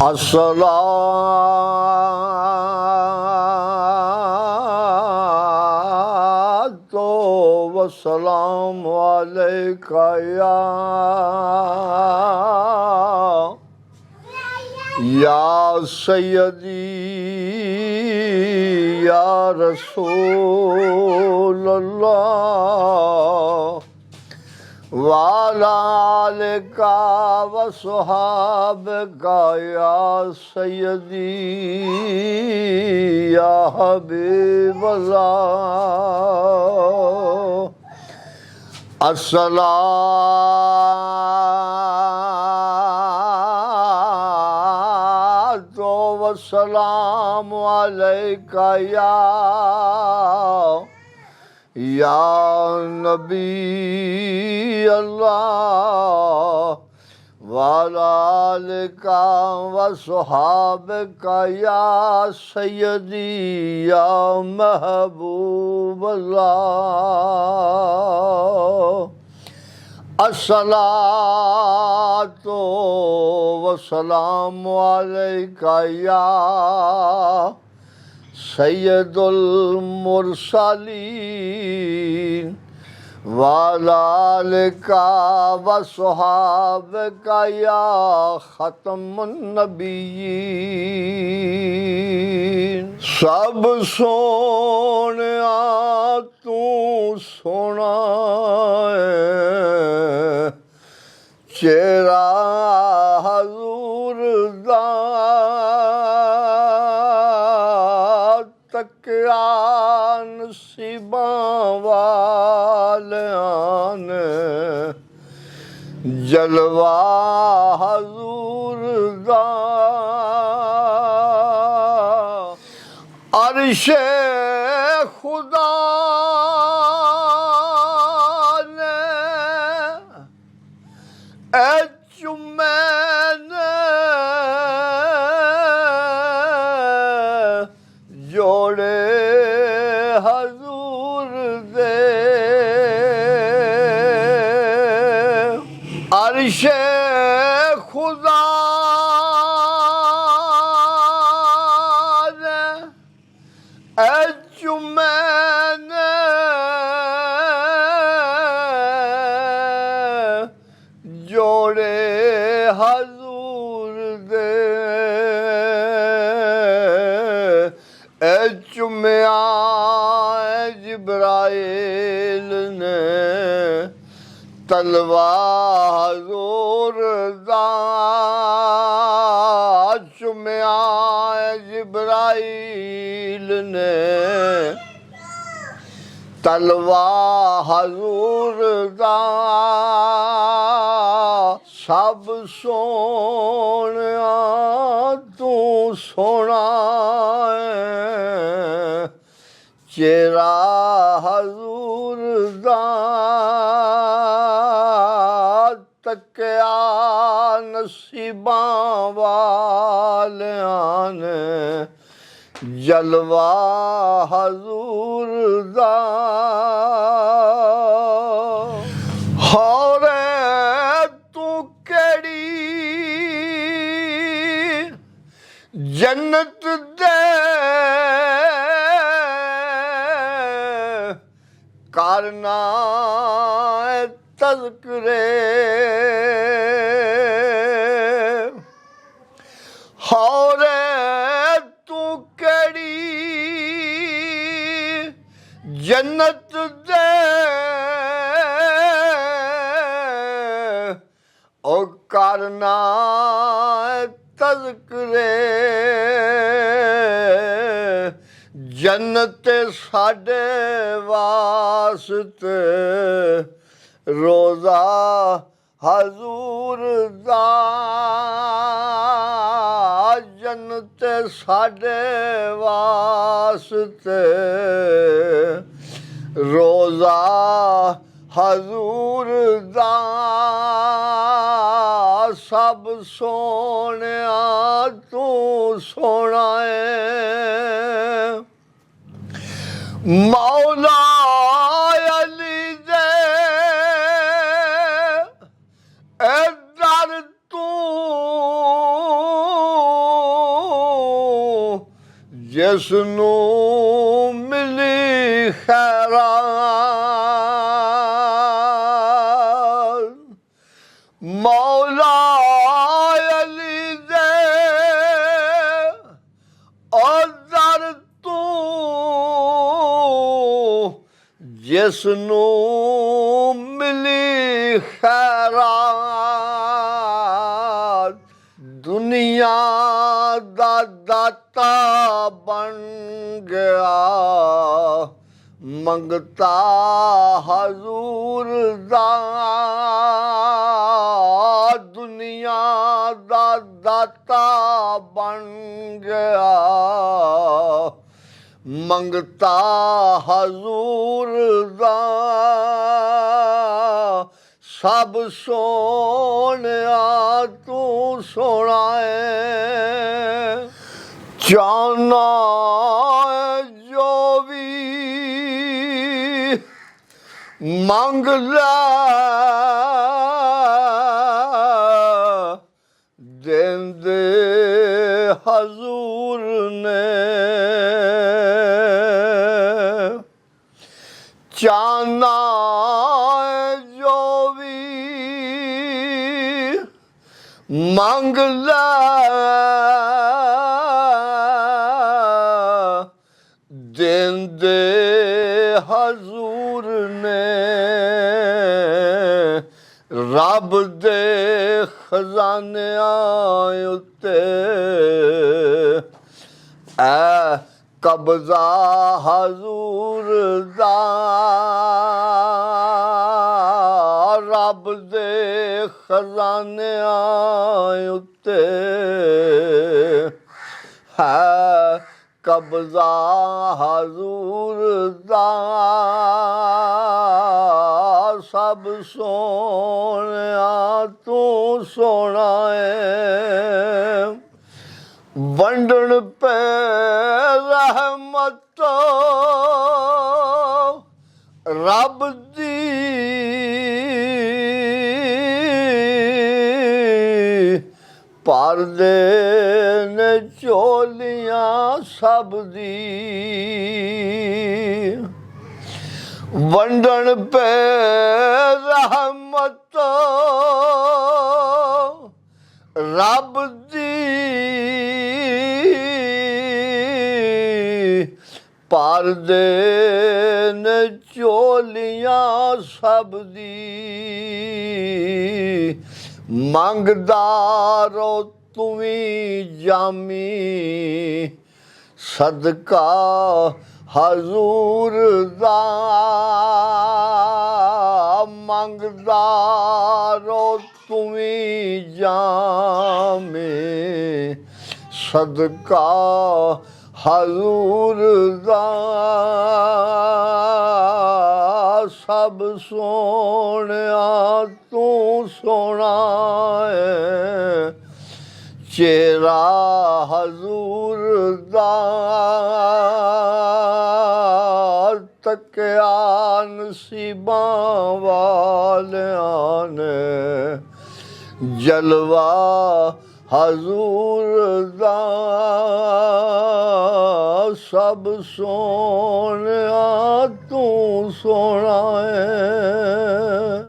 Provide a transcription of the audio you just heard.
अस्सलातु वस्सलामु अलैका या सय्यदी या रसूलल्लाह वाला आलिका वसहाबिका या सय्यदी या हबीबल्लाह। अस्सलातु वस्सलामु अलैका या नबी अल्लाह वाला आलिका वसहाबिका या सय्यदी या महबूब अल्लाह। अस्सलातु वस्सलामु अलैका या सय्यदुल मुरसलीन वाला आलिका वसहाबिका या खतमुन नबिय्यीन। सब सोहणिया तू सोहणा है, चेहरा हजूर दा तकिया नसीबां वालियां ने, जलवा हजूर दा अर्शे खुदा ने चुमे जोड़े हजूर दे, अर्शे खुदा ने चुमे जोड़े हजूर दे, चुम्या जिब्राइल ने तलवा हजूर दा, चुम्या जिब्राइल ने तलवा हजूर दा। सब सोहणिया तू सोहणा है, चेहरा हजूर दा तकिया नसीबां वालियां ने, जलवा हजूर दा। होरे तू केड़ी जन्नत दे करना तज़किरे, होरे तू केड़ी जन्नत दे ओ करना तज़किरे। जन्नत साडे वास्ते रोज़ा हजूर दा, जन्नत साडे वास्ते रोज़ा हजूर दा। सब सोहणिया तू सोहणा है, मौला अली दे दर तू ਜਿਸ ਨੂੰ ਮਿਲੀ ਖੈਰਾਤ ਮੌਲਾ ਅਲੀ ਦੇ ਦਰ ਤੋਂ ਜਿਸ ਨੂੰ ਮਿਲੀ ਖੈਰਾਤ ਦੁਨੀਆ ਦਾ ਦਾਤਾ ਬਣ ਗਿਆ ਮੰਗਤਾ ਹਜ਼ੂਰ ਦਾ ਦੁਨੀਆ ਦਾ ਦਾਤਾ ਬਣ ਗਿਆ ਮੰਗਤਾ ਹਜ਼ੂਰ ਦਾ ਸਭ ਸੋਹਣਿਆ ਤੂੰ ਸੋਹਣਾ ਏ ਚਾਹੁੰਦਾ ਜੋ ਵੀ ਮੰਗ ਲੈ ਦਿੰਦੇ ਹਜ਼ੂਰ ਨੇ ਚਾਹੁੰਦਾ ਜੋ ਵੀ ਮੰਗ ਲੈ ਦਿੰਦੇ ਹਜ਼ੂਰ ਨੇ ਰੱਬ ਦੇ ਖਜ਼ਾਨਿਆਂ ਉੱਤੇ ਐ ਕਬਜ਼ਾ ਹਜ਼ੂਰ ਦਾ ਰੱਬ ਦੇ ਖਜ਼ਾਨਿਆਂ ਉੱਤੇ ਹੈ ਕਬਜ਼ਾ ਹਜ਼ੂਰ ਦਾ ਸਭ ਸੋਹਣਿਆ ਤੂੰ ਸੋਹਣਾ ਏ ਵੰਡਣ ਪੈ ਰਹਿਮਤ ਰੱਬ ਦੀ ਭਰਦੇ ਨੇ ਝੋਲੀਆਂ ਸਭ ਦੀ ਵੰਡਣ ਪੈ ਰਹਿਮਤ ਰੱਬ ਦੀ ਭਰਦੇ ਨੇ ਝੋਲੀਆਂ ਸਭ ਦੀ ਮੰਗਦਾ ਰੋ ਤੂੰ ਵੀ ਜਾਮੀ ਸਦਕਾ ਹਜ਼ੂਰ ਦਾ ਮੰਗਦਾ ਰੋ ਤੂੰ ਵੀ ਜਾਮੀ ਸਦਕਾ ਹਜ਼ੂਰ ਦਾ ਸਭ ਸੋਹਣਿਆ ਤੂੰ ਸੋਹਣਾ ਏ ਚਿਹਰਾ ਹਜ਼ੂਰ ਦਾ ਤੱਕਿਆ ਨਸੀਬਾਂ ਵਾਲਿਆਂ ਨੇ ਜਲਵਾ ਹਜ਼ੂਰ ਦਾ ਸਭ ਸੋਹਣਿਆ ਤੂੰ ਸੋਹਣਾ ਏ